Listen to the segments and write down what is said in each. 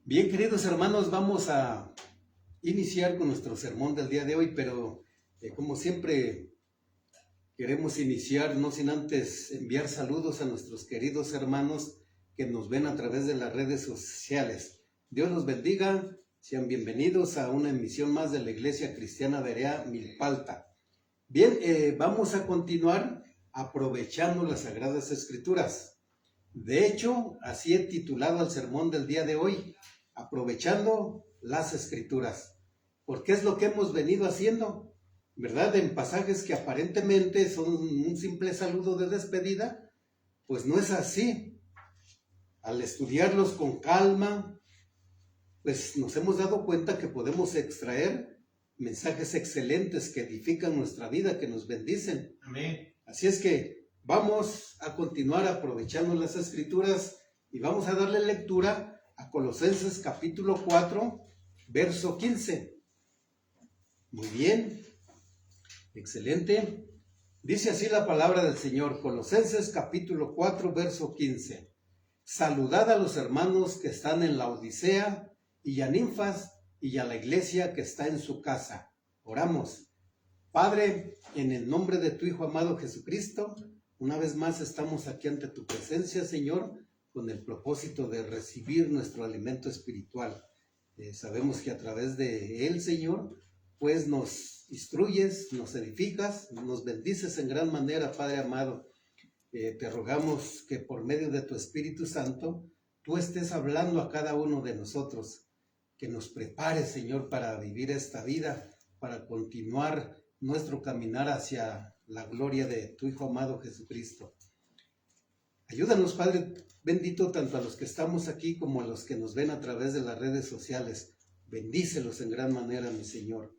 Bien, queridos hermanos, vamos a iniciar con nuestro sermón del día de hoy, pero como siempre queremos iniciar no sin antes enviar saludos a nuestros queridos hermanos que nos ven a través de las redes sociales. Dios los bendiga, sean bienvenidos a una emisión más de la Iglesia Cristiana Berea Milpalta. Bien, vamos a continuar aprovechando las Sagradas Escrituras. De hecho, así he titulado al sermón del día de hoy, aprovechando las Escrituras, porque es lo que hemos venido haciendo, ¿verdad? En pasajes que aparentemente son un simple saludo de despedida, pues no es así. Al estudiarlos con calma, pues nos hemos dado cuenta que podemos extraer mensajes excelentes que edifican nuestra vida, que nos bendicen. Amén. Así es que vamos a continuar aprovechando las Escrituras y vamos a darle lectura a Colosenses capítulo 4, verso 15. Muy bien, excelente. Dice así la palabra del Señor, Colosenses capítulo 4, verso 15. Saludad a los hermanos que están en la Odisea y a Ninfas y a la iglesia que está en su casa. Oramos. Padre, en el nombre de tu Hijo amado Jesucristo, una vez más estamos aquí ante tu presencia, Señor, con el propósito de recibir nuestro alimento espiritual. Sabemos que a través de él, Señor, pues nos instruyes, nos edificas, nos bendices en gran manera, Padre amado. Te rogamos que por medio de tu Espíritu Santo, tú estés hablando a cada uno de nosotros, que nos prepares, Señor, para vivir esta vida, para continuar nuestro caminar hacia la gloria de tu Hijo amado Jesucristo. Ayúdanos, Padre bendito, tanto a los que estamos aquí como a los que nos ven a través de las redes sociales. Bendícelos en gran manera, mi Señor.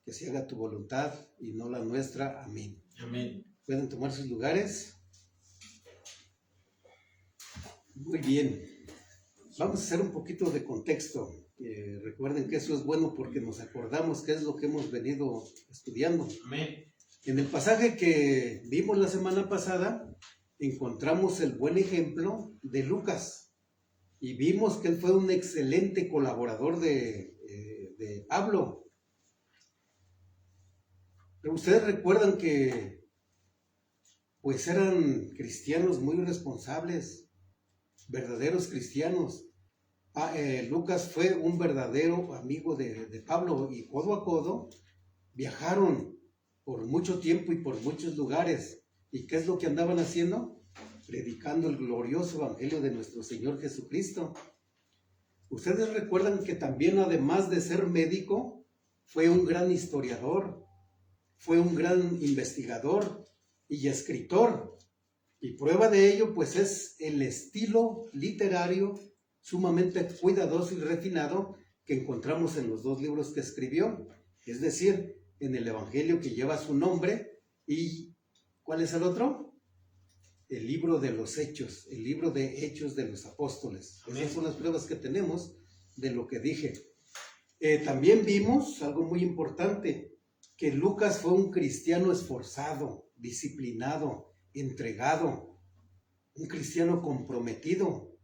Que se haga tu voluntad y no la nuestra. Amén. Amén. ¿Pueden tomar sus lugares? Muy bien. Vamos a hacer un poquito de contexto. Recuerden que eso es bueno porque nos acordamos qué es lo que hemos venido estudiando. Amén. En el pasaje que vimos la semana pasada, encontramos el buen ejemplo de Lucas y vimos que él fue un excelente colaborador de Pablo. Pero ustedes recuerdan que pues eran cristianos muy responsables, verdaderos cristianos. Lucas fue un verdadero amigo de Pablo y codo a codo viajaron por mucho tiempo y por muchos lugares. ¿Y qué es lo que andaban haciendo? Predicando el glorioso evangelio de nuestro Señor Jesucristo. Ustedes recuerdan que también, además de ser médico, fue un gran historiador, fue un gran investigador y escritor. Y prueba de ello, pues, es el estilo literario sumamente cuidadoso y refinado que encontramos en los dos libros que escribió. Es decir, en el evangelio que lleva su nombre y ¿cuál es el otro? El libro de los Hechos, el libro de Hechos de los Apóstoles. Amén. Esas son las pruebas que tenemos de lo que dije. También vimos algo muy importante, que Lucas fue un cristiano esforzado, disciplinado, entregado, un cristiano comprometido.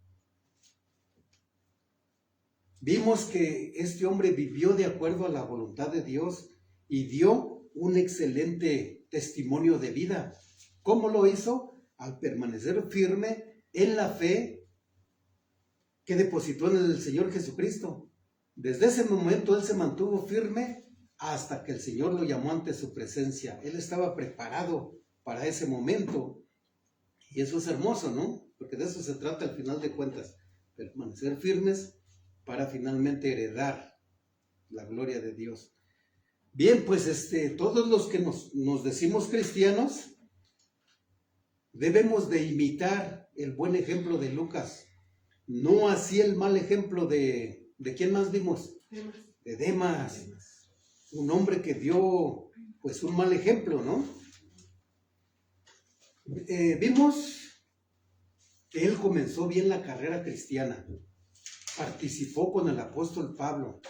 Vimos que este hombre vivió de acuerdo a la voluntad de Dios y dio un excelente testimonio de vida. ¿Cómo lo hizo? Al permanecer firme en la fe que depositó en el Señor Jesucristo. Desde ese momento él se mantuvo firme hasta que el Señor lo llamó ante su presencia. Él estaba preparado para ese momento. Y eso es hermoso, ¿no? Porque de eso se trata al final de cuentas. Permanecer firmes para finalmente heredar la gloria de Dios. Bien, pues todos los que nos decimos cristianos debemos de imitar el buen ejemplo de Lucas, no así el mal ejemplo de ¿quién más vimos? Demas. De Demas, un hombre que dio pues un mal ejemplo, ¿no? Vimos que él comenzó bien la carrera cristiana, participó con el apóstol Pablo,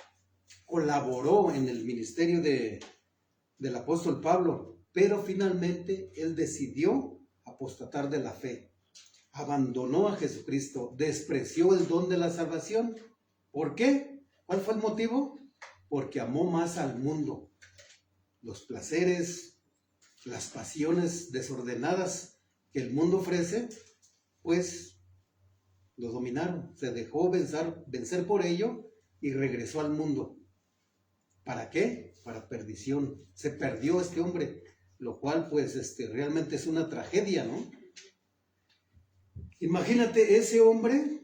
colaboró en el ministerio del apóstol Pablo, pero finalmente él decidió apostatar de la fe. abandonó a Jesucristo, despreció el don de la salvación. ¿Por qué? ¿Cuál fue el motivo? Porque amó más al mundo. Los placeres, las pasiones desordenadas que el mundo ofrece, pues lo dominaron. Se dejó vencer por ello y regresó al mundo. ¿Para qué? Para perdición. Se perdió este hombre, lo cual pues realmente es una tragedia, ¿no? Imagínate, ese hombre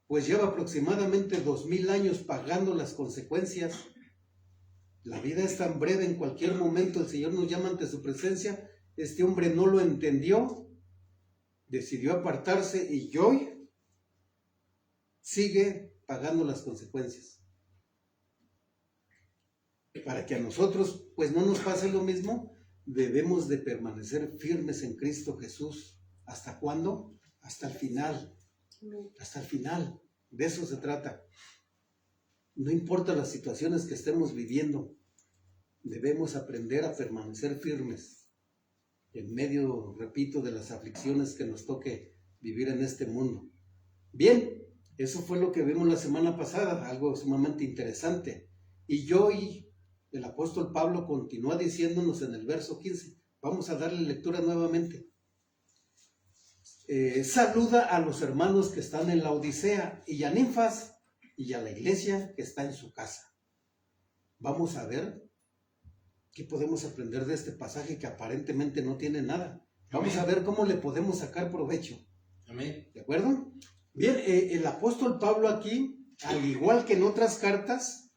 pues lleva aproximadamente 2000 años pagando las consecuencias. La vida es tan breve, en cualquier momento el Señor nos llama ante su presencia. Este hombre no lo entendió, decidió apartarse y hoy sigue pagando las consecuencias. Para que a nosotros pues no nos pase lo mismo, debemos de permanecer firmes en Cristo Jesús. ¿Hasta cuándo? Hasta el final. Hasta el final. De eso se trata. No importa las situaciones que estemos viviendo, debemos aprender a permanecer firmes en medio, repito, de las aflicciones que nos toque vivir en este mundo. Bien, eso fue lo que vimos la semana pasada, algo sumamente interesante. Y hoy el apóstol Pablo continúa diciéndonos en el verso 15. Vamos a darle lectura nuevamente. Saluda a los hermanos que están en la Odisea y a Ninfas y a la iglesia que está en su casa. Vamos a ver qué podemos aprender de este pasaje que aparentemente no tiene nada. Vamos a ver cómo le podemos sacar provecho. Amén. ¿De acuerdo? Bien, el apóstol Pablo aquí, al igual que en otras cartas,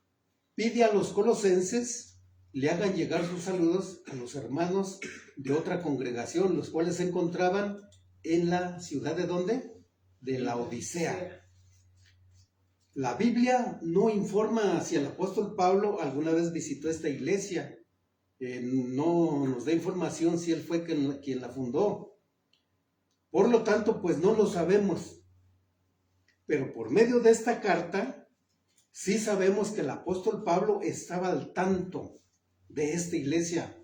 pide a los colosenses le hagan llegar sus saludos a los hermanos de otra congregación, los cuales se encontraban en la ciudad ¿de dónde? De la Odisea. La Biblia no informa si el apóstol Pablo alguna vez visitó esta iglesia. No nos da información si él fue quien la fundó. Por lo tanto, pues no lo sabemos. Pero por medio de esta carta, sí sabemos que el apóstol Pablo estaba al tanto de esta iglesia.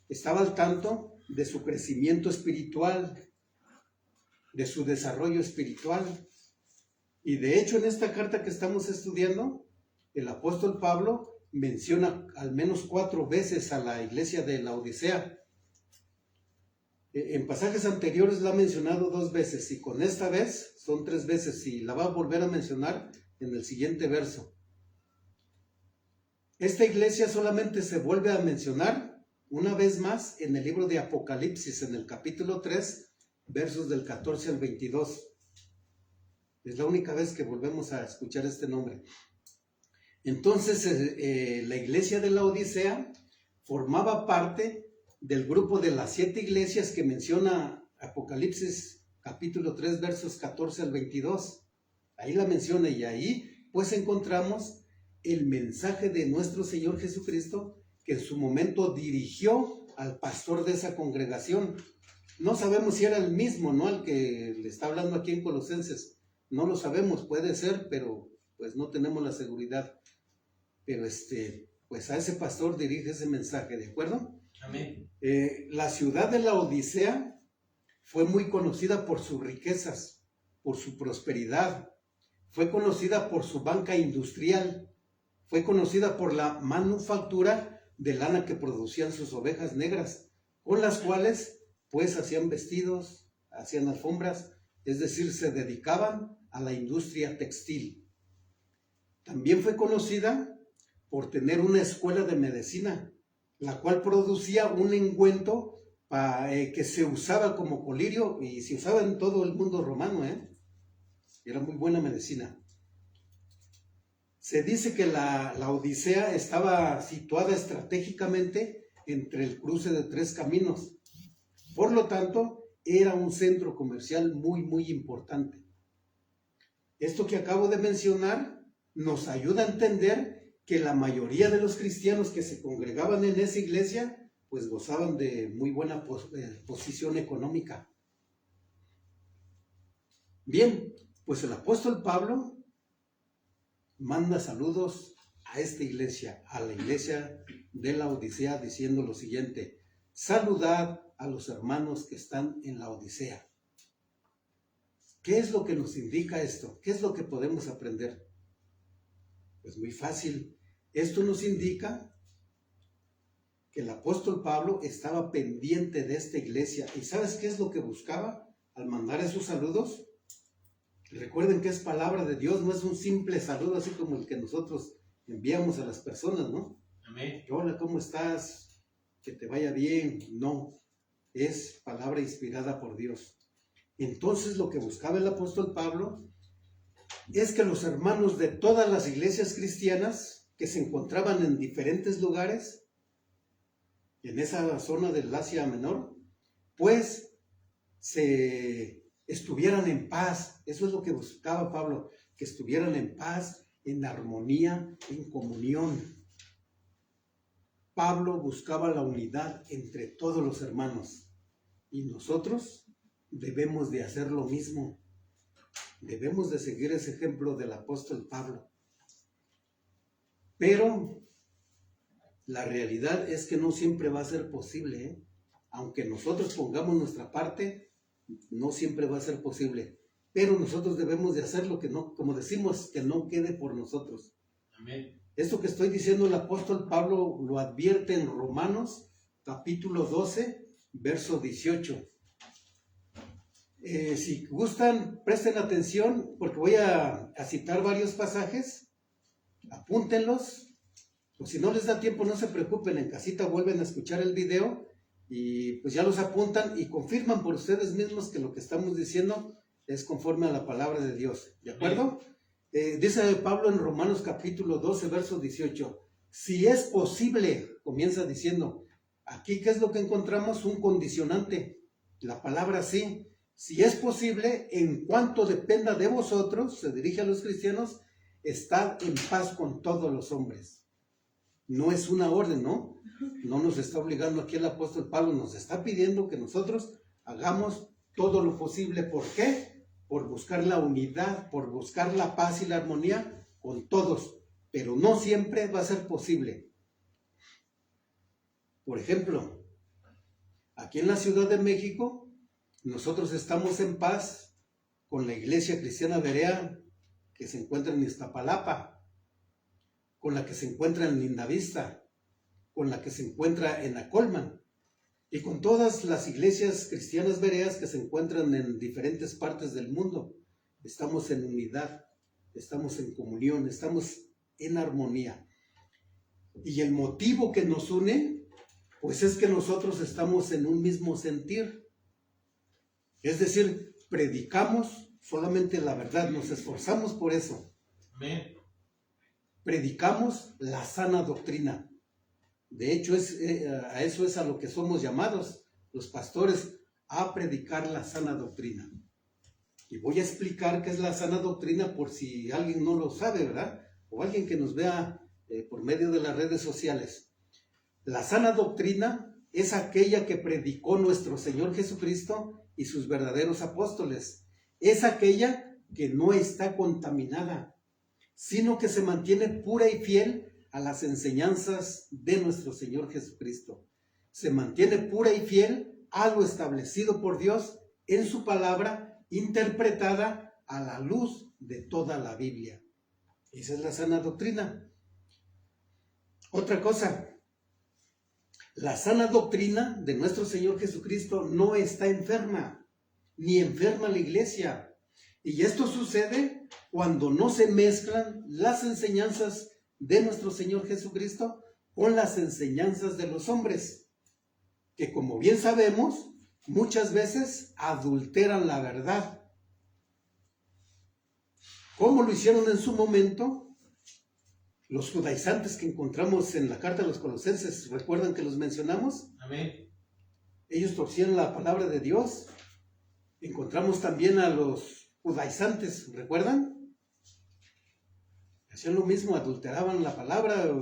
Estaba al tanto de su crecimiento espiritual, de su desarrollo espiritual. Y de hecho, en esta carta que estamos estudiando, el apóstol Pablo menciona al menos 4 veces a la iglesia de la Odisea. En pasajes anteriores la ha mencionado 2 veces y con esta vez son 3 veces y la va a volver a mencionar en el siguiente verso. Esta iglesia solamente se vuelve a mencionar una vez más en el libro de Apocalipsis, en el capítulo 3, versos del 14 al 22. Es la única vez que volvemos a escuchar este nombre. Entonces, la iglesia de la Odisea formaba parte del grupo de las 7 iglesias que menciona Apocalipsis capítulo 3 versos 14 al 22. Ahí la menciona y ahí pues encontramos el mensaje de nuestro Señor Jesucristo que en su momento dirigió al pastor de esa congregación. No sabemos si era el mismo, ¿no? Al que le está hablando aquí en Colosenses. No lo sabemos, puede ser, pero pues no tenemos la seguridad. Pero pues a ese pastor dirige ese mensaje, ¿de acuerdo? Amén. La ciudad de la Odisea fue muy conocida por sus riquezas, por su prosperidad, fue conocida por su banca industrial, fue conocida por la manufactura de lana que producían sus ovejas negras, con las cuales pues hacían vestidos, hacían alfombras, es decir, se dedicaban a la industria textil. También fue conocida por tener una escuela de medicina, la cual producía un ungüento que se usaba como colirio y se usaba en todo el mundo romano. Era muy buena medicina. Se dice que la Odisea estaba situada estratégicamente entre el cruce de 3 caminos. Por lo tanto, era un centro comercial muy, muy importante. Esto que acabo de mencionar nos ayuda a entender que la mayoría de los cristianos que se congregaban en esa iglesia, pues gozaban de muy buena posición económica. Bien, pues el apóstol Pablo manda saludos a esta iglesia, a la iglesia de la Odisea, diciendo lo siguiente: saludad a los hermanos que están en la Odisea. ¿Qué es lo que nos indica esto? ¿Qué es lo que podemos aprender? Pues muy fácil. Esto nos indica que el apóstol Pablo estaba pendiente de esta iglesia. ¿Y sabes qué es lo que buscaba al mandar esos saludos? Recuerden que es palabra de Dios, no es un simple saludo así como el que nosotros enviamos a las personas, ¿no? Amén. Hola, ¿cómo estás? Que te vaya bien. No, es palabra inspirada por Dios. Entonces lo que buscaba el apóstol Pablo es que los hermanos de todas las iglesias cristianas que se encontraban en diferentes lugares, en esa zona del Asia Menor, pues se estuvieran en paz. Eso es lo que buscaba Pablo, que estuvieran en paz, en armonía, en comunión. Pablo buscaba la unidad entre todos los hermanos y nosotros debemos de hacer lo mismo. Debemos de seguir ese ejemplo del apóstol Pablo. Pero la realidad es que no siempre va a ser posible, ¿eh? Aunque nosotros pongamos nuestra parte, no siempre va a ser posible. Pero nosotros debemos de hacer lo que no, como decimos, que no quede por nosotros. Amén. Esto que estoy diciendo el apóstol Pablo lo advierte en Romanos, capítulo 12, verso 18. Si gustan, presten atención, porque voy a citar varios pasajes. Apúntenlos. O si no les da tiempo, no se preocupen, en casita vuelven a escuchar el video y pues ya los apuntan y confirman por ustedes mismos que lo que estamos diciendo es conforme a la palabra de Dios. ¿De acuerdo? Dice Pablo en Romanos capítulo 12, verso 18. Si es posible, comienza diciendo, aquí ¿qué es lo que encontramos? Un condicionante. La palabra sí. Si es posible, en cuanto dependa de vosotros, se dirige a los cristianos, estad en paz con todos los hombres. No es una orden, ¿no? No nos está obligando aquí el apóstol Pablo, nos está pidiendo que nosotros hagamos todo lo posible. ¿Por qué? Por buscar la unidad, por buscar la paz y la armonía con todos, pero no siempre va a ser posible. Por ejemplo, aquí en la Ciudad de México, nosotros estamos en paz con la Iglesia Cristiana Berea que se encuentra en Iztapalapa, con la que se encuentra en Lindavista, con la que se encuentra en Acolman, y con todas las iglesias cristianas bereas que se encuentran en diferentes partes del mundo. Estamos en unidad, estamos en comunión, estamos en armonía. Y el motivo que nos une, pues es que nosotros estamos en un mismo sentir. Es decir, predicamos solamente la verdad, nos esforzamos por eso. Amén. Predicamos la sana doctrina. De hecho, a eso es a lo que somos llamados los pastores, a predicar la sana doctrina. Y voy a explicar qué es la sana doctrina por si alguien no lo sabe, ¿verdad? O alguien que nos vea por medio de las redes sociales. La sana doctrina es aquella que predicó nuestro Señor Jesucristo y sus verdaderos apóstoles. Es aquella que no está contaminada, sino que se mantiene pura y fiel a las enseñanzas de nuestro Señor Jesucristo. Se mantiene pura y fiel a lo establecido por Dios en su palabra, interpretada a la luz de toda la Biblia. Esa es la sana doctrina. Otra cosa, la sana doctrina de nuestro Señor Jesucristo no está enferma, ni enferma la iglesia. Y esto sucede cuando no se mezclan las enseñanzas de nuestro Señor Jesucristo con las enseñanzas de los hombres, que como bien sabemos, muchas veces adulteran la verdad. ¿Cómo lo hicieron en su momento? Los judaizantes que encontramos en la carta de los Colosenses, ¿recuerdan que los mencionamos? Amén. Ellos torcían la palabra de Dios. Encontramos también a los judaizantes, ¿recuerdan? Hacían lo mismo, adulteraban la palabra,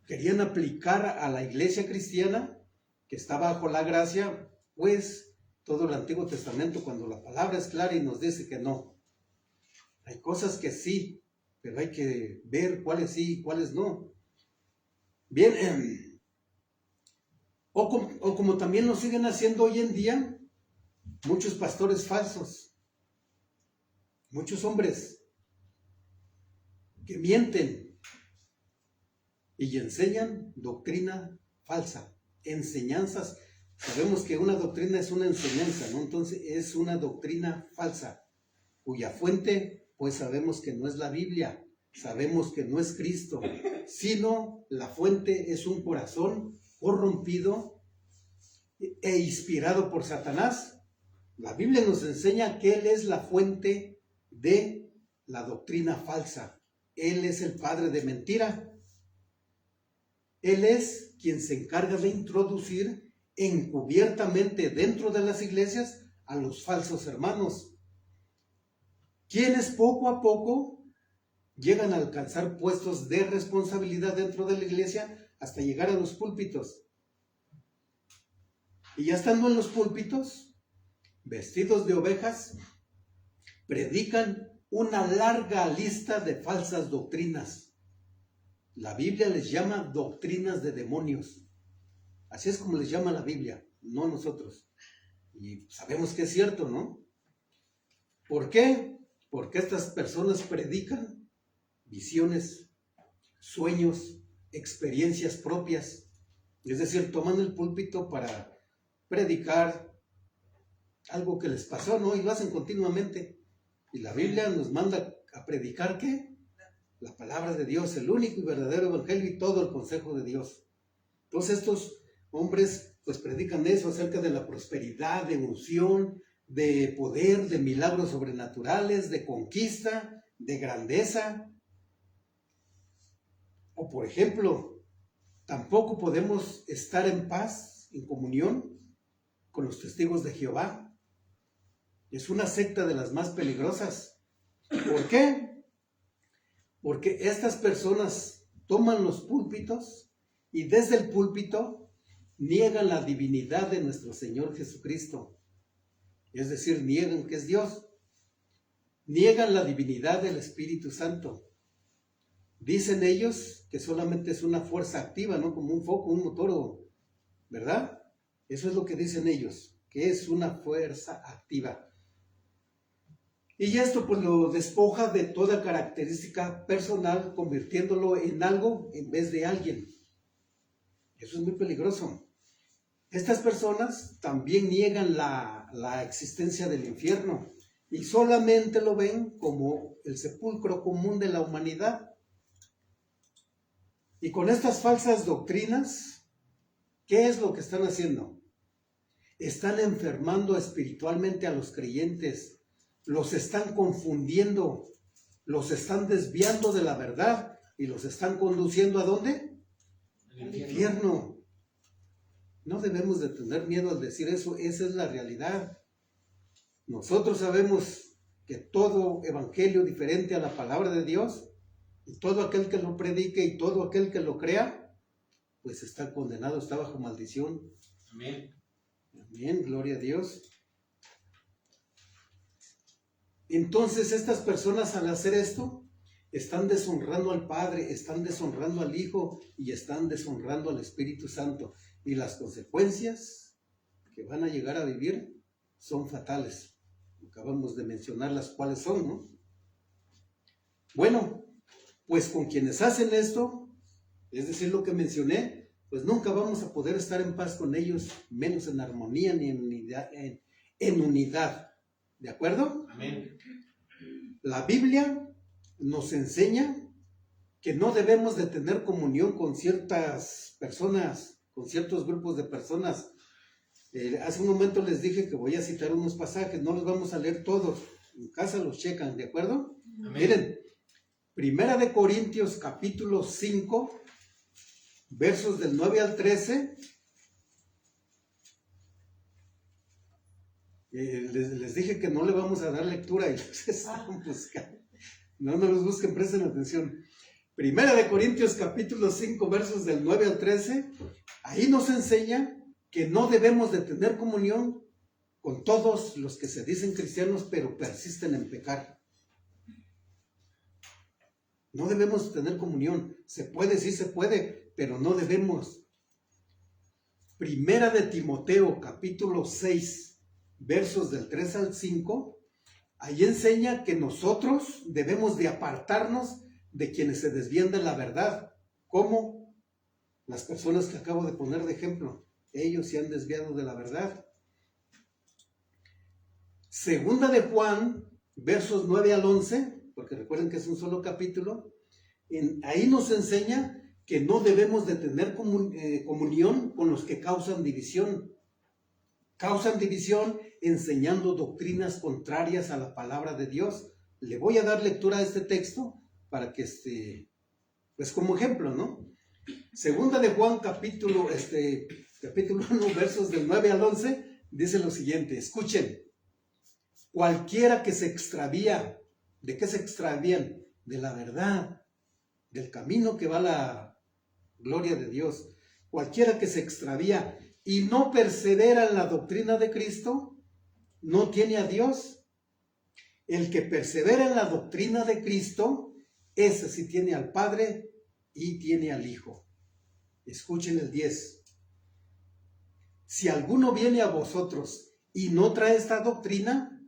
querían aplicar a la iglesia cristiana que está bajo la gracia, pues todo el Antiguo Testamento, cuando la palabra es clara y nos dice que no. Hay cosas que sí, pero hay que ver cuáles sí y cuáles no. Bien, o como también lo siguen haciendo hoy en día, muchos pastores falsos, muchos hombres que mienten y enseñan doctrina falsa, enseñanzas. Sabemos que una doctrina es una enseñanza, ¿no? Entonces es una doctrina falsa, cuya fuente, pues sabemos que no es la Biblia, sabemos que no es Cristo, sino la fuente es un corazón corrompido e inspirado por Satanás. La Biblia nos enseña que Él es la fuente de la doctrina falsa. Él es el padre de mentira. Él es quien se encarga de introducir encubiertamente dentro de las iglesias a los falsos hermanos, quienes poco a poco llegan a alcanzar puestos de responsabilidad dentro de la iglesia hasta llegar a los púlpitos. Y ya estando en los púlpitos, vestidos de ovejas, predican una larga lista de falsas doctrinas. La Biblia les llama doctrinas de demonios. Así es como les llama la Biblia, no nosotros. Y sabemos que es cierto, ¿no? ¿Por qué? Porque estas personas predican visiones, sueños, experiencias propias. Es decir, toman el púlpito para predicar algo que les pasó, ¿no? Y lo hacen continuamente. Y la Biblia nos manda a predicar, ¿qué? La palabra de Dios, el único y verdadero evangelio y todo el consejo de Dios. Entonces estos hombres pues predican eso acerca de la prosperidad, de unción, de poder, de milagros sobrenaturales, de conquista, de grandeza. O por ejemplo, tampoco podemos estar en paz, en comunión con los testigos de Jehová. Es una secta de las más peligrosas. ¿Por qué? Porque estas personas toman los púlpitos y desde el púlpito niegan la divinidad de nuestro Señor Jesucristo. Es decir, niegan que es Dios. Niegan la divinidad del Espíritu Santo. Dicen ellos que solamente es una fuerza activa, ¿no? Como un foco, un motor, ¿verdad? Eso es lo que dicen ellos, que es una fuerza activa. Y esto pues lo despoja de toda característica personal, convirtiéndolo en algo en vez de alguien. Eso es muy peligroso. Estas personas también niegan la existencia del infierno y solamente lo ven como el sepulcro común de la humanidad. Y con estas falsas doctrinas, ¿qué es lo que están haciendo? Están enfermando espiritualmente a los creyentes. Los están confundiendo, los están desviando de la verdad y los están conduciendo ¿a dónde? Al infierno. No debemos de tener miedo al decir eso, esa es la realidad. Nosotros sabemos que todo evangelio diferente a la palabra de Dios, y todo aquel que lo predique y todo aquel que lo crea, pues está condenado, está bajo maldición. Amén. Amén, gloria a Dios. Entonces estas personas al hacer esto están deshonrando al Padre, están deshonrando al Hijo y están deshonrando al Espíritu Santo. Y las consecuencias que van a llegar a vivir son fatales. Acabamos de mencionar las cuales son, ¿no? Bueno, pues con quienes hacen esto, es decir, lo que mencioné, pues nunca vamos a poder estar en paz con ellos, menos en armonía ni en unidad. ¿De acuerdo? Amén. La Biblia nos enseña que no debemos de tener comunión con ciertas personas, con ciertos grupos de personas. Hace un momento les dije que voy a citar unos pasajes, no los vamos a leer todos, en casa los checan, ¿de acuerdo? Amén. Miren, Primera de Corintios capítulo 5, versos del 9 al 13. Les dije que no le vamos a dar lectura y los están buscando. No los busquen, presten atención. Primera de Corintios capítulo 5 versos del 9 al 13. Ahí nos enseña que no debemos de tener comunión con todos los que se dicen cristianos pero persisten en pecar. No debemos tener comunión. Se puede, sí se puede, pero no debemos. Primera de Timoteo capítulo 6 versos del 3 al 5, ahí enseña que nosotros debemos de apartarnos de quienes se desvían de la verdad, como las personas que acabo de poner de ejemplo. Ellos se han desviado de la verdad. Segunda de Juan, versos 9 al 11, porque recuerden que es un solo capítulo, ahí nos enseña que no debemos de tener comunión con los que causan división. Causan división enseñando doctrinas contrarias a la palabra de Dios. Le voy a dar lectura a este texto para que pues como ejemplo, ¿no? Segunda de Juan, capítulo 1, versos del 9 al 11, dice lo siguiente: escuchen, cualquiera que se extravía, ¿de qué se extravían? De la verdad, del camino que va a la gloria de Dios. Cualquiera que se extravía y no persevera en la doctrina de Cristo, no tiene a Dios. El que persevera en la doctrina de Cristo, ese sí tiene al Padre y tiene al Hijo. Escuchen el 10. Si alguno viene a vosotros y no trae esta doctrina,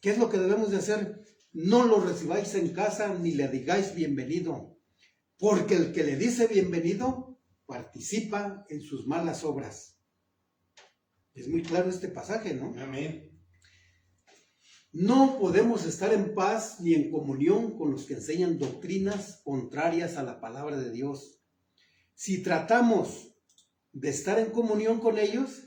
¿qué es lo que debemos de hacer? No lo recibáis en casa ni le digáis bienvenido, porque el que le dice bienvenido participa en sus malas obras. Es muy claro este pasaje, ¿no? Amén. No podemos estar en paz ni en comunión con los que enseñan doctrinas contrarias a la palabra de Dios. Si tratamos de estar en comunión con ellos,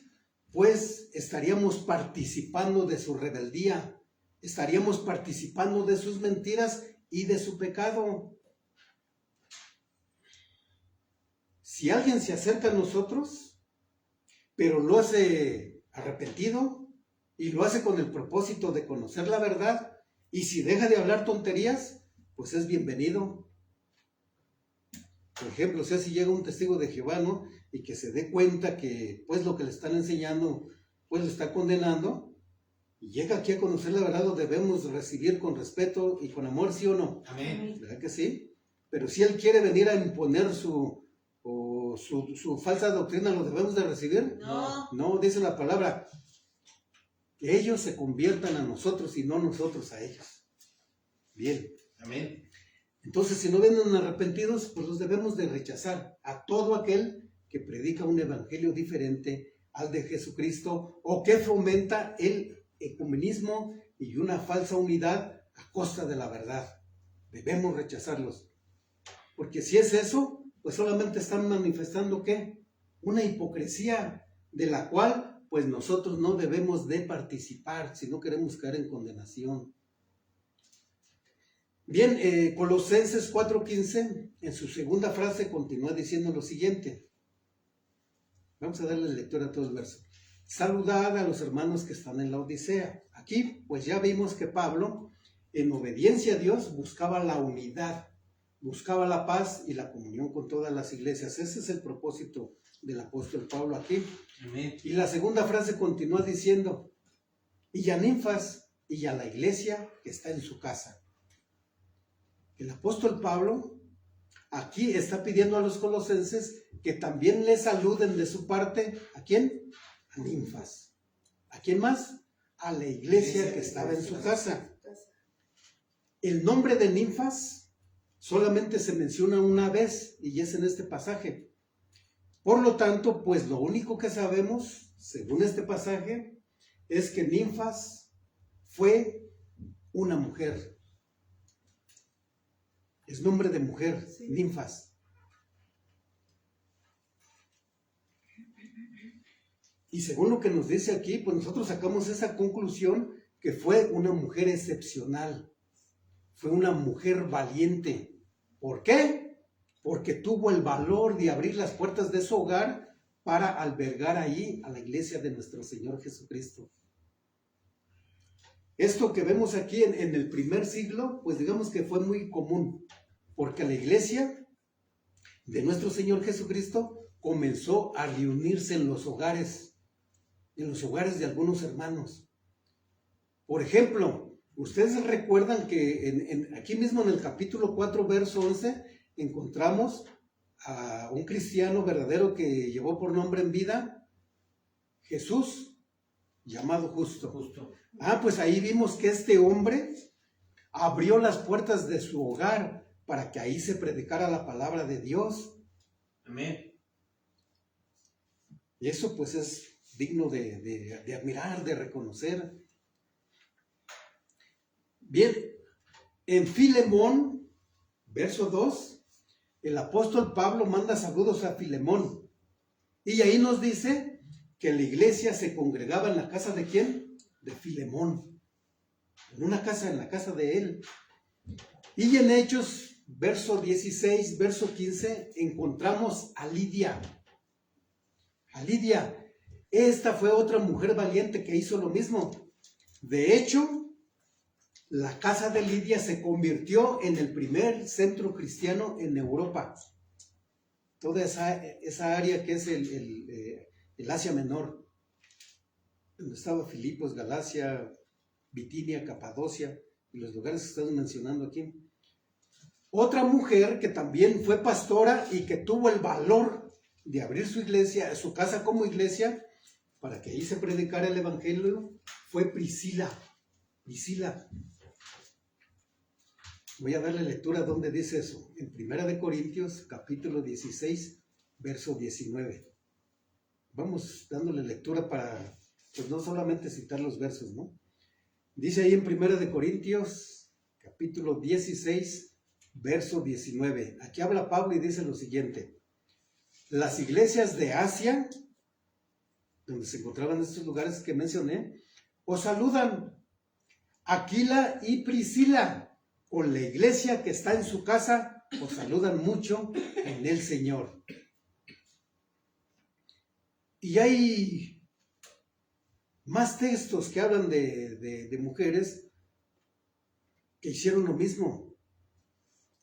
pues estaríamos participando de su rebeldía, estaríamos participando de sus mentiras y de su pecado. Si alguien se acerca a nosotros, pero lo hace arrepentido y lo hace con el propósito de conocer la verdad, y si deja de hablar tonterías, pues es bienvenido. Por ejemplo, si llega un testigo de Jehová, ¿no?, y que se dé cuenta que pues lo que le están enseñando pues lo está condenando, y llega aquí a conocer la verdad, lo debemos recibir con respeto y con amor, ¿sí o no? Amén. ¿Verdad que sí? Pero si él quiere venir a imponer su falsa doctrina, ¿lo debemos de recibir? No. No, dice la palabra, que ellos se conviertan a nosotros y no nosotros a ellos. Bien. Amén. Entonces, si no vienen arrepentidos, pues los debemos de rechazar a todo aquel que predica un evangelio diferente al de Jesucristo o que fomenta el ecumenismo y una falsa unidad a costa de la verdad. Debemos rechazarlos. Porque si es eso, pues solamente están manifestando ¿qué? Una hipocresía de la cual pues nosotros no debemos de participar si no queremos caer en condenación. Bien, Colosenses 4:15, en su segunda frase continúa diciendo lo siguiente. Vamos a darle lectura a todo el verso. Saludad a los hermanos que están en la Odisea. Aquí pues ya vimos que Pablo, en obediencia a Dios, buscaba la unidad, buscaba la paz y la comunión con todas las iglesias. Ese es el propósito del apóstol Pablo aquí. Amén. Y la segunda frase continúa diciendo, y a Ninfas y a la iglesia que está en su casa. El apóstol Pablo aquí está pidiendo a los colosenses que también le saluden de su parte. ¿A quién? A Ninfas. ¿A quién más? A la iglesia que estaba en su casa. El nombre de Ninfas solamente se menciona una vez y es en este pasaje. Por lo tanto, pues lo único que sabemos, según este pasaje, es que Ninfas fue una mujer. Es nombre de mujer, sí. Ninfas. Y según lo que nos dice aquí, pues nosotros sacamos esa conclusión que fue una mujer excepcional. Fue una mujer valiente. ¿Por qué? Porque tuvo el valor de abrir las puertas de su hogar para albergar ahí a la iglesia de nuestro Señor Jesucristo. Esto que vemos aquí en el primer siglo, pues digamos que fue muy común, porque la iglesia de nuestro Señor Jesucristo comenzó a reunirse en los hogares de algunos hermanos. Por ejemplo, ustedes recuerdan que aquí mismo en el capítulo 4, verso 11, encontramos a un cristiano verdadero que llevó por nombre en vida Jesús. llamado justo. Justo. Pues ahí vimos que este hombre abrió las puertas de su hogar para que ahí se predicara la palabra de Dios. Amén. Y eso pues es digno de admirar, de reconocer. Bien, en Filemón, verso 2, el apóstol Pablo manda saludos a Filemón. Y ahí nos dice que la iglesia se congregaba en la casa de ¿quién? De Filemón. En una casa, en la casa de él. Y en Hechos, verso 16, verso 15, encontramos a Lidia. A Lidia. Esta fue otra mujer valiente que hizo lo mismo. De hecho, la casa de Lidia se convirtió en el primer centro cristiano en Europa. Toda esa área que es el Asia Menor, donde estaba Filipos, Galacia, Bitinia, Capadocia y los lugares que estamos mencionando aquí. Otra mujer que también fue pastora y que tuvo el valor de abrir su iglesia, su casa como iglesia, para que ahí se predicara el evangelio, fue Priscila. Priscila. Voy a darle lectura donde dice eso. En 1 Corintios, capítulo 16, verso 19. Vamos dándole lectura para, pues no solamente citar los versos, ¿no? Dice ahí en 1 Corintios, capítulo 16, verso 19. Aquí habla Pablo y dice lo siguiente. Las iglesias de Asia, donde se encontraban estos lugares que mencioné, os saludan. Aquila y Priscila, con la iglesia que está en su casa, os saludan mucho en el Señor. Y hay más textos que hablan de mujeres que hicieron lo mismo.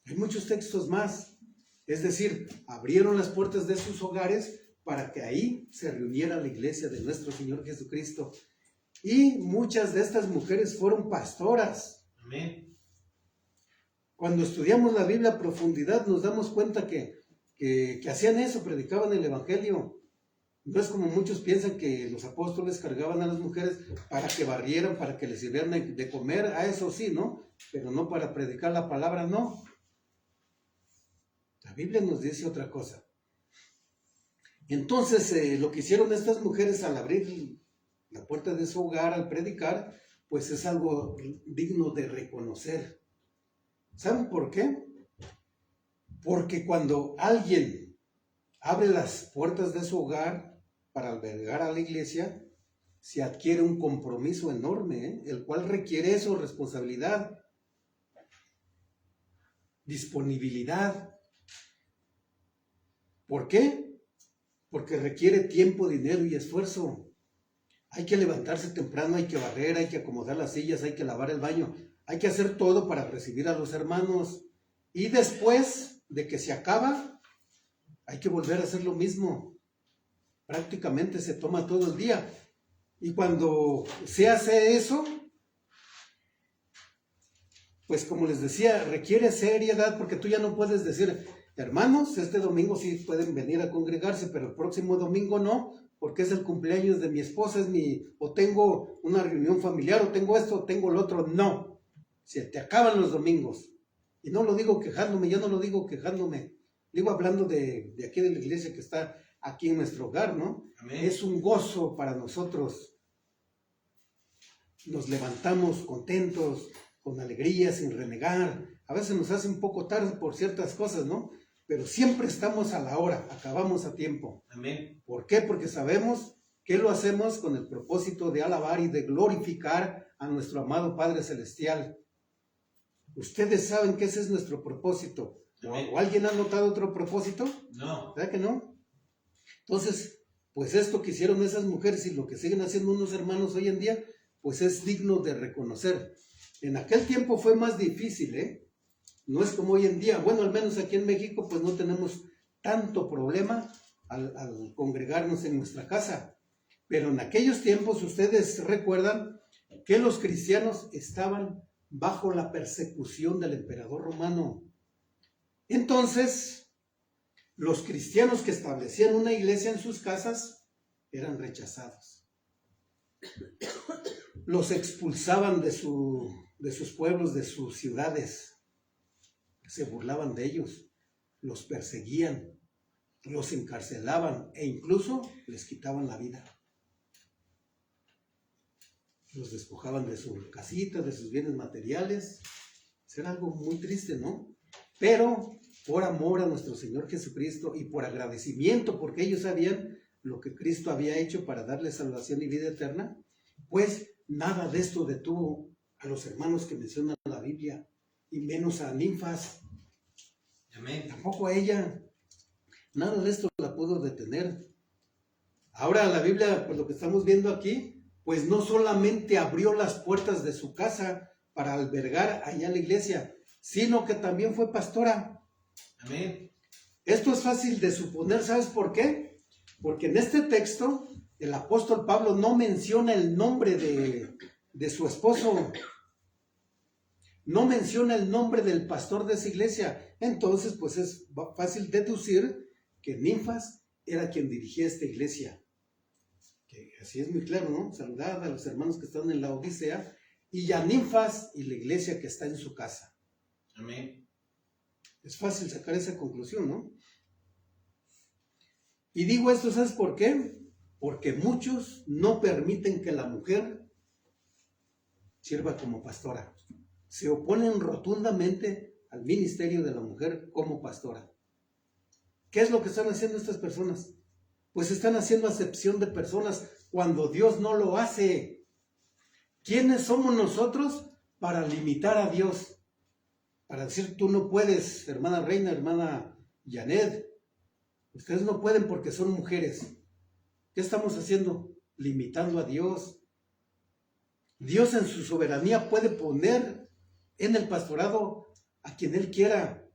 Hay muchos textos más. Es decir, abrieron las puertas de sus hogares para que ahí se reuniera la iglesia de nuestro Señor Jesucristo. Y muchas de estas mujeres fueron pastoras. Amén. Cuando estudiamos la Biblia a profundidad nos damos cuenta que hacían eso, predicaban el evangelio. No es como muchos piensan que los apóstoles cargaban a las mujeres para que barrieran, para que les sirvieran de comer, a eso sí, ¿no? Pero no para predicar la palabra, no. La Biblia nos dice otra cosa. Entonces, lo que hicieron estas mujeres al abrir la puerta de su hogar, al predicar, pues es algo digno de reconocer. ¿Saben por qué? Porque cuando alguien abre las puertas de su hogar para albergar a la iglesia, se adquiere un compromiso enorme, el cual requiere eso, responsabilidad, disponibilidad. ¿Por qué? Porque requiere tiempo, dinero y esfuerzo. Hay que levantarse temprano, hay que barrer, hay que acomodar las sillas, hay que lavar el baño. Hay que hacer todo para recibir a los hermanos. Y después de que se acaba, hay que volver a hacer lo mismo. Prácticamente se toma todo el día. Y cuando se hace eso, pues como les decía, requiere seriedad, porque tú ya no puedes decir, hermanos, este domingo sí pueden venir a congregarse, pero el próximo domingo no, porque es el cumpleaños de mi esposa, o tengo una reunión familiar, o tengo esto, o tengo lo otro. No. Se te acaban los domingos. Y no lo digo quejándome, yo no lo digo quejándome. Digo hablando de aquí de la iglesia que está aquí en nuestro hogar, ¿no? Amén. Es un gozo para nosotros. Nos levantamos contentos, con alegría, sin renegar. A veces nos hace un poco tarde por ciertas cosas, ¿no? Pero siempre estamos a la hora, acabamos a tiempo. Amén. ¿Por qué? Porque sabemos que lo hacemos con el propósito de alabar y de glorificar a nuestro amado Padre Celestial. Ustedes saben que ese es nuestro propósito. ¿O alguien ha notado otro propósito? No. ¿Verdad que no? Entonces, pues esto que hicieron esas mujeres y lo que siguen haciendo unos hermanos hoy en día, pues es digno de reconocer. En aquel tiempo fue más difícil, ¿eh? No es como hoy en día. Bueno, al menos aquí en México, pues no tenemos tanto problema al congregarnos en nuestra casa. Pero en aquellos tiempos, ustedes recuerdan que los cristianos estaban bajo la persecución del emperador romano. Entonces, los cristianos que establecían una iglesia en sus casas eran rechazados. los expulsaban de sus pueblos, de sus ciudades. Se burlaban de ellos, los perseguían, los encarcelaban e incluso les quitaban la vida. Los despojaban de su casita, de sus bienes materiales. Era algo muy triste, ¿no? Pero por amor a nuestro Señor Jesucristo y por agradecimiento, porque ellos sabían lo que Cristo había hecho para darles salvación y vida eterna, pues nada de esto detuvo a los hermanos que mencionan la Biblia, y menos a Ninfas. Amén. Tampoco a ella. Nada de esto la pudo detener. Ahora la Biblia, pues lo que estamos viendo aquí, pues no solamente abrió las puertas de su casa para albergar allá la iglesia, sino que también fue pastora. Amén. Esto es fácil de suponer, ¿sabes por qué? Porque en este texto el apóstol Pablo no menciona el nombre de su esposo, no menciona el nombre del pastor de esa iglesia. Entonces, pues es fácil deducir que Ninfas era quien dirigía esta iglesia. Que así es muy claro, ¿no? Saludad a los hermanos que están en la Odisea y a Ninfas y la iglesia que está en su casa. Amén. Es fácil sacar esa conclusión, ¿no? Y digo esto, ¿sabes por qué? Porque muchos no permiten que la mujer sirva como pastora. Se oponen rotundamente al ministerio de la mujer como pastora. ¿Qué es lo que están haciendo estas personas? Pues están haciendo acepción de personas cuando Dios no lo hace. ¿Quiénes somos nosotros para limitar a Dios? Para decir, tú no puedes, hermana Reina, hermana Janet. Ustedes no pueden porque son mujeres. ¿Qué estamos haciendo? Limitando a Dios. Dios en su soberanía puede poner en el pastorado a quien Él quiera.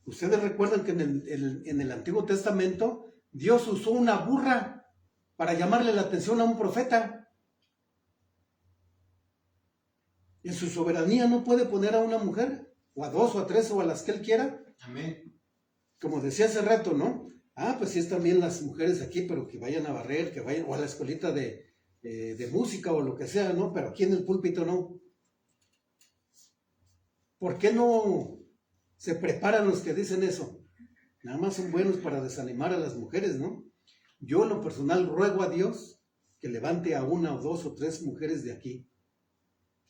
Ustedes recuerdan que en el Antiguo Testamento Dios usó una burra para llamarle la atención a un profeta. En su soberanía no puede poner a una mujer, o a dos, o a tres, o a las que Él quiera. Amén. Como decía hace rato, ¿no? Pues sí están bien las mujeres aquí, pero que vayan a barrer, que vayan, o a la escuelita de música o lo que sea, ¿no? Pero aquí en el púlpito no. ¿Por qué no se preparan los que dicen eso? Nada más son buenos para desanimar a las mujeres, ¿no? Yo en lo personal ruego a Dios que levante a una o dos o tres mujeres de aquí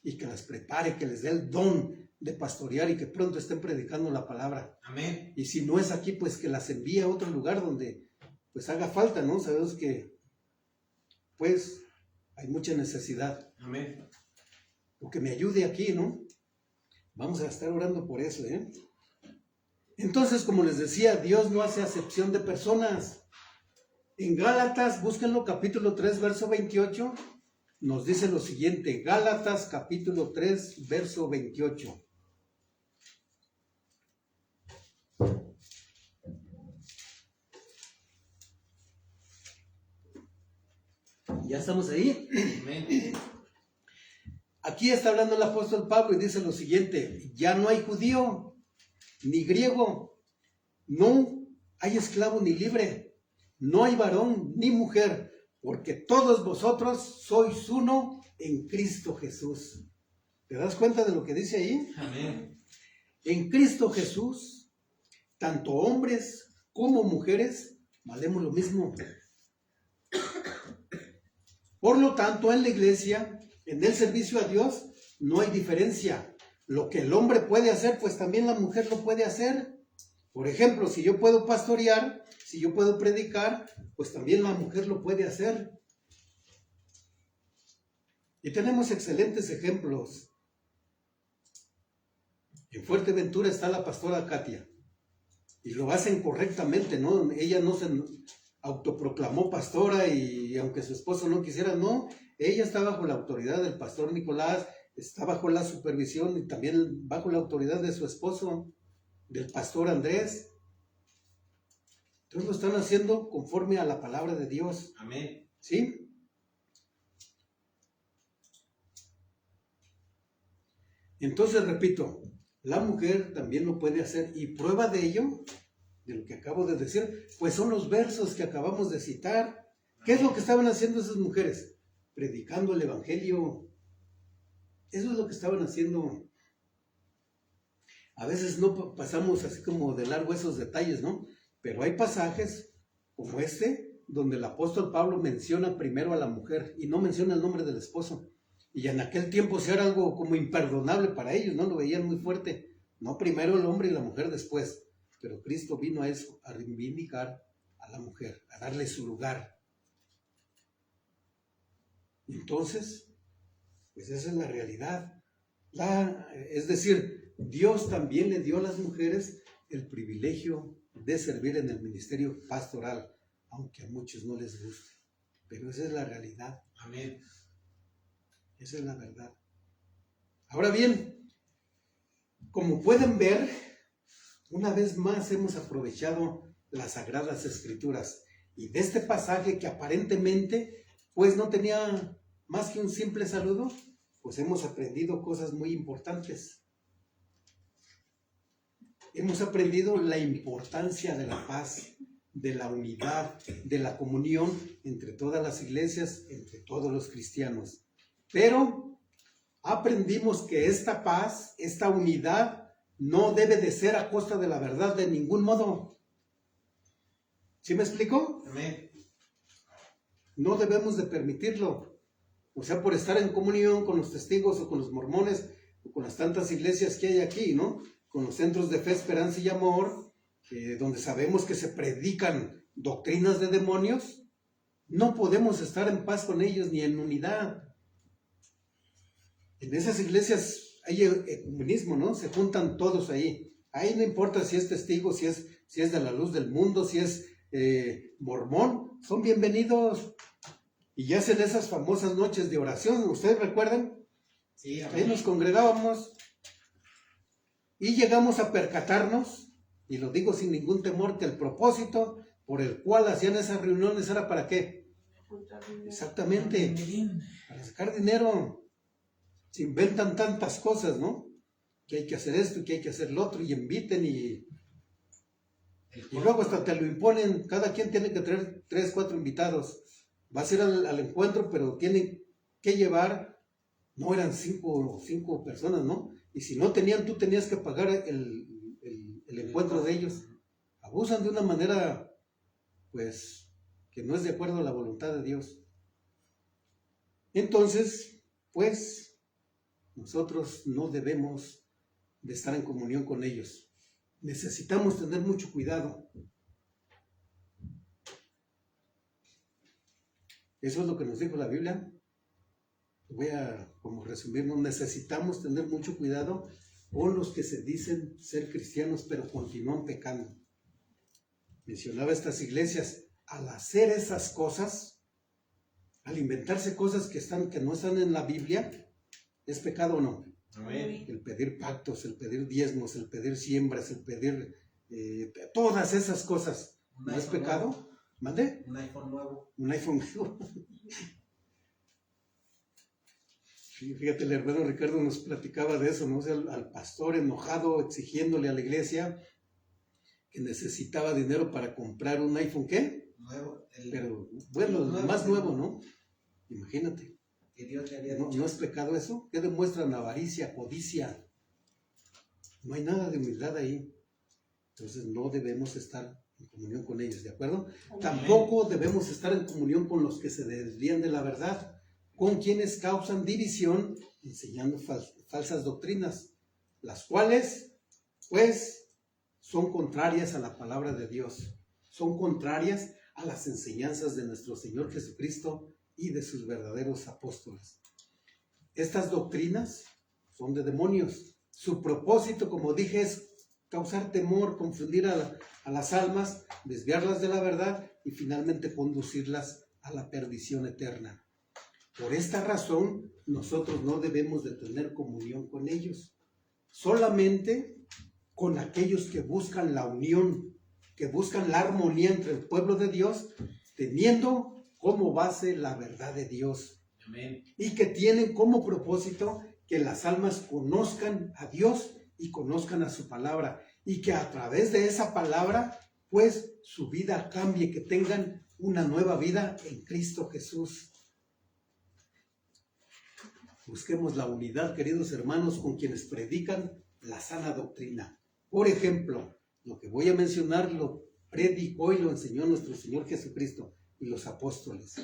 y que las prepare, que les dé el don de pastorear y que pronto estén predicando la palabra. Amén. Y si no es aquí, pues que las envíe a otro lugar donde pues haga falta, ¿no? Sabemos que pues hay mucha necesidad. Amén. O que me ayude aquí, ¿no? Vamos a estar orando por eso, ¿eh? Entonces, como les decía, Dios no hace acepción de personas. En Gálatas, búsquenlo, capítulo 3, verso 28, nos dice lo siguiente. Gálatas, capítulo 3, verso 28. ¿Ya estamos ahí? Amén. Aquí está hablando el apóstol Pablo y dice lo siguiente. Ya no hay judío, ni griego, no hay esclavo ni libre, no hay varón ni mujer, porque todos vosotros sois uno en Cristo Jesús. ¿Te das cuenta de lo que dice ahí? Amén. En Cristo Jesús, tanto hombres como mujeres, valemos lo mismo. Por lo tanto, en la iglesia, en el servicio a Dios, no hay diferencia. Lo que el hombre puede hacer, pues también la mujer lo puede hacer. Por ejemplo, si yo puedo pastorear, si yo puedo predicar, pues también la mujer lo puede hacer. Y tenemos excelentes ejemplos. En Fuerteventura está la pastora Katia. Y lo hacen correctamente, ¿no? Ella no se autoproclamó pastora y aunque su esposo no quisiera, no. Ella está bajo la autoridad del pastor Nicolás, está bajo la supervisión y también bajo la autoridad de su esposo, del pastor Andrés. Entonces lo están haciendo conforme a la palabra de Dios. Amén. ¿Sí? Entonces, repito, la mujer también lo puede hacer y prueba de ello, de lo que acabo de decir, pues son los versos que acabamos de citar. ¿Qué es lo que estaban haciendo esas mujeres? predicando el evangelio. Eso es lo que estaban haciendo. A veces no pasamos así como de largo esos detalles, ¿no? Pero hay pasajes como este, donde el apóstol Pablo menciona primero a la mujer y no menciona el nombre del esposo. Y en aquel tiempo sí era algo como imperdonable para ellos, ¿no? Lo veían muy fuerte. No primero el hombre y la mujer después. Pero Cristo vino a eso, a reivindicar a la mujer, a darle su lugar. Entonces, pues esa es la realidad. Es decir, Dios también le dio a las mujeres el privilegio de servir en el ministerio pastoral, aunque a muchos no les guste. Pero esa es la realidad. Amén. Esa es la verdad. Ahora bien, como pueden ver, una vez más hemos aprovechado las Sagradas Escrituras. Y de este pasaje que aparentemente pues no tenía más que un simple saludo, pues hemos aprendido cosas muy importantes. Hemos aprendido la importancia de la paz, de la unidad, de la comunión entre todas las iglesias, entre todos los cristianos. Pero aprendimos que esta paz, esta unidad, no debe de ser a costa de la verdad de ningún modo. ¿Sí me explico? Amén. No debemos de permitirlo. O sea, por estar en comunión con los testigos o con los mormones o con las tantas iglesias que hay aquí, ¿no? Con los centros de fe, esperanza y amor, donde sabemos que se predican doctrinas de demonios, no podemos estar en paz con ellos ni en unidad. En esas iglesias hay ecumenismo, ¿no? Se juntan todos ahí. Ahí no importa si es testigo, si es de la luz del mundo, si es mormón, son bienvenidos. Y hacen esas famosas noches de oración, ¿ustedes recuerdan? Sí, Ahí nos congregábamos y llegamos a percatarnos, y lo digo sin ningún temor, que el propósito por el cual hacían esas reuniones era ¿para qué? Exactamente, para sacar dinero. Se inventan tantas cosas, ¿no? Que hay que hacer esto, que hay que hacer lo otro, y inviten y luego hasta te lo imponen. Cada quien tiene que traer 3, 4 invitados. Vas a ir al encuentro, pero tienen que llevar, no eran 5 personas, ¿no? Y si no tenían, tú tenías que pagar el encuentro de ellos. Abusan de una manera, pues, que no es de acuerdo a la voluntad de Dios. Entonces, pues, nosotros no debemos de estar en comunión con ellos. Necesitamos tener mucho cuidado. Eso es lo que nos dijo la Biblia. Voy a como resumirlo. Necesitamos tener mucho cuidado con los que se dicen ser cristianos pero continúan pecando. Mencionaba estas iglesias. Al hacer esas cosas, al inventarse cosas que no están en la Biblia, ¿es pecado o no? Amén. El pedir pactos, el pedir diezmos, el pedir siembras, el pedir todas esas cosas. ¿No es pecado? ¿Mande? Un iPhone nuevo. Un iPhone nuevo. Sí, fíjate, el hermano Ricardo nos platicaba de eso, ¿no? O sea, al pastor enojado, exigiéndole a la iglesia que necesitaba dinero para comprar un iPhone, ¿qué? Nuevo. Pero, bueno, el más nuevo, ¿no? Imagínate. Que Dios le había ¿No, dicho. ¿No es pecado eso? ¿Qué demuestran? Avaricia, codicia. No hay nada de humildad ahí. Entonces no debemos estar en comunión con ellos, ¿de acuerdo? Amén. Tampoco debemos estar en comunión con los que se desvían de la verdad, con quienes causan división enseñando falsas doctrinas, las cuales, pues, son contrarias a la palabra de Dios, son contrarias a las enseñanzas de nuestro Señor Jesucristo y de sus verdaderos apóstoles. Estas doctrinas son de demonios. Su propósito, como dije, es causar temor, confundir a las almas, desviarlas de la verdad y finalmente conducirlas a la perdición eterna. Por esta razón, nosotros no debemos de tener comunión con ellos, solamente con aquellos que buscan la unión, que buscan la armonía entre el pueblo de Dios, teniendo como base la verdad de Dios. Amén. Y que tienen como propósito que las almas conozcan a Dios y conozcan a su palabra, y que a través de esa palabra, pues, su vida cambie, que tengan una nueva vida en Cristo Jesús. Busquemos la unidad, queridos hermanos, con quienes predican la sana doctrina. Por ejemplo, lo que voy a mencionar lo predicó y lo enseñó nuestro Señor Jesucristo y los apóstoles.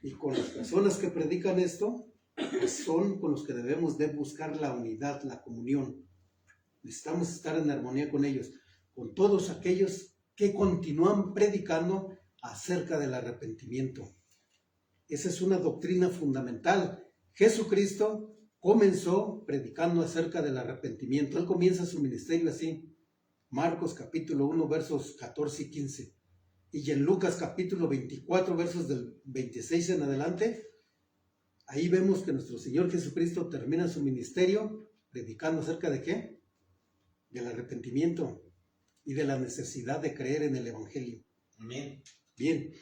Y con las personas que predican esto, pues son con los que debemos de buscar la unidad, la comunión. Necesitamos estar en armonía con ellos, con todos aquellos que continúan predicando acerca del arrepentimiento. Esa es una doctrina fundamental. Jesucristo comenzó predicando acerca del arrepentimiento. Él comienza su ministerio así. Marcos capítulo 1, versos 14 y 15. Y en Lucas capítulo 24, versos del 26 en adelante, ahí vemos que nuestro Señor Jesucristo termina su ministerio predicando acerca de ¿qué? Del arrepentimiento y de la necesidad de creer en el Evangelio. Amén. Bien,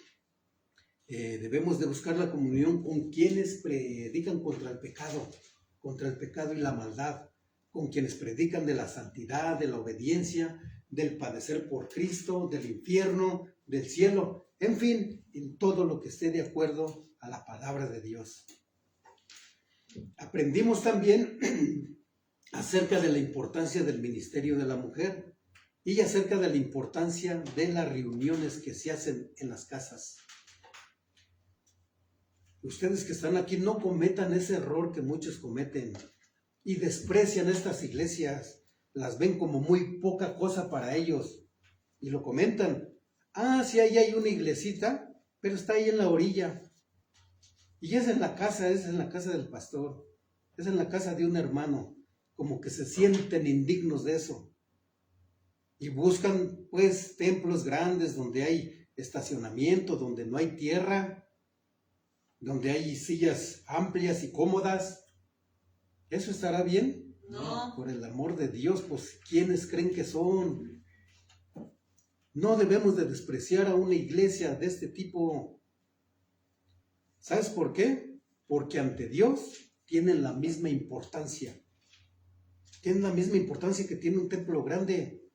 debemos de buscar la comunión con quienes predican contra el pecado y la maldad, con quienes predican de la santidad, de la obediencia, del padecer por Cristo, del infierno, del cielo, en fin, en todo lo que esté de acuerdo a la palabra de Dios. Aprendimos también acerca de la importancia del ministerio de la mujer y acerca de la importancia de las reuniones que se hacen en las casas. Ustedes que están aquí no cometan ese error que muchos cometen y desprecian estas iglesias, las ven como muy poca cosa para ellos y lo comentan. Ah, sí, ahí hay una iglesita, pero está ahí en la orilla. Y es en la casa del pastor, es en la casa de un hermano, como que se sienten indignos de eso. Y buscan pues templos grandes donde hay estacionamiento, donde no hay tierra, donde hay sillas amplias y cómodas. ¿Eso estará bien? No. Por el amor de Dios, pues ¿quiénes creen que son? No debemos de despreciar a una iglesia de este tipo. ¿Sabes por qué? Porque ante Dios tienen la misma importancia. Tienen la misma importancia que tiene un templo grande.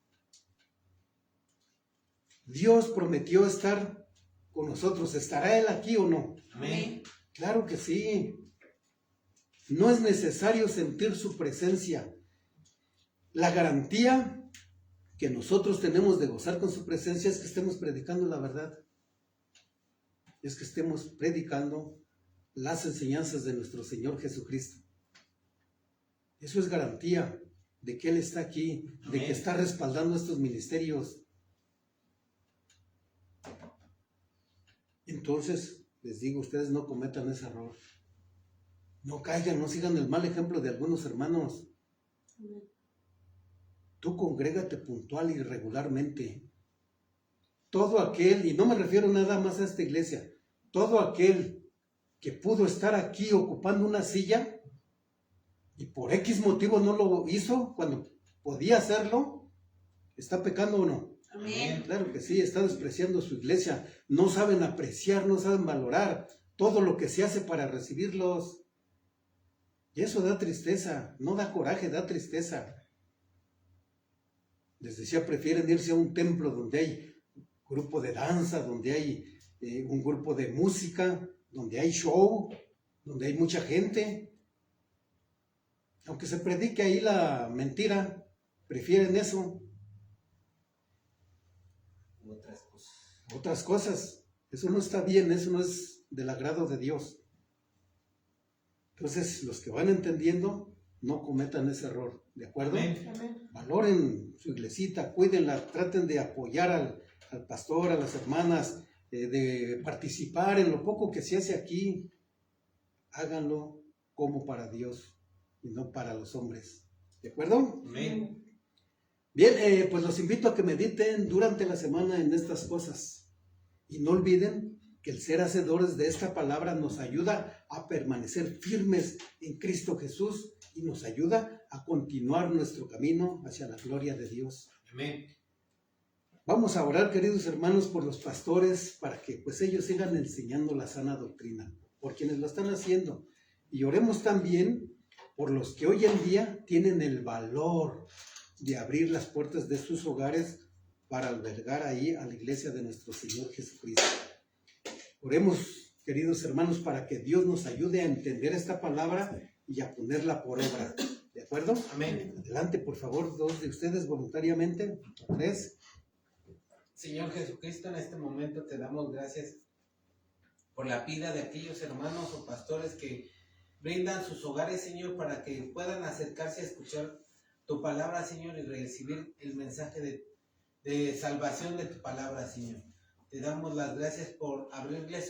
Dios prometió estar con nosotros. ¿Estará Él aquí o no? Amén. Claro que sí. No es necesario sentir su presencia. La garantía que nosotros tenemos de gozar con su presencia es que estemos predicando la verdad. Es que estemos predicando las enseñanzas de nuestro Señor Jesucristo. Eso es garantía de que Él está aquí, de que está respaldando estos ministerios. Entonces, les digo, ustedes no cometan ese error. No caigan, no sigan el mal ejemplo de algunos hermanos. Tú congrégate puntual y regularmente. Todo aquel, y no me refiero nada más a esta iglesia, todo aquel que pudo estar aquí ocupando una silla y por X motivo no lo hizo cuando podía hacerlo, ¿está pecando o no? Amén. Claro que sí, está despreciando su iglesia. No saben apreciar, no saben valorar todo lo que se hace para recibirlos. Y eso da tristeza, no da coraje, da tristeza. Les decía, prefieren irse a un templo donde hay grupo de danza, donde hay un grupo de música, donde hay show, donde hay mucha gente. Aunque se predique ahí la mentira, prefieren eso. Otras cosas. Eso no está bien, eso no es del agrado de Dios. Entonces, los que van entendiendo, no cometan ese error, ¿de acuerdo? Amén. Valoren su iglesita, cuídenla, traten de apoyar al pastor, a las hermanas, de participar en lo poco que se hace aquí. Háganlo como para Dios y no para los hombres, ¿de acuerdo? Amén. Bien, pues los invito a que mediten durante la semana en estas cosas y no olviden que el ser hacedores de esta palabra nos ayuda a permanecer firmes en Cristo Jesús y nos ayuda a continuar nuestro camino hacia la gloria de Dios. Amén. Vamos a orar, queridos hermanos, por los pastores para que pues ellos sigan enseñando la sana doctrina, por quienes lo están haciendo. Y oremos también por los que hoy en día tienen el valor de abrir las puertas de sus hogares para albergar ahí a la iglesia de nuestro Señor Jesucristo. Oremos queridos hermanos, para que Dios nos ayude a entender esta palabra y a ponerla por obra. ¿De acuerdo? Amén. Adelante, por favor, 2 de ustedes voluntariamente. 3. Señor Jesucristo, en este momento te damos gracias por la vida de aquellos hermanos o pastores que brindan sus hogares, Señor, para que puedan acercarse a escuchar tu palabra, Señor, y recibir el mensaje de salvación de tu palabra, Señor. Te damos las gracias por abrirles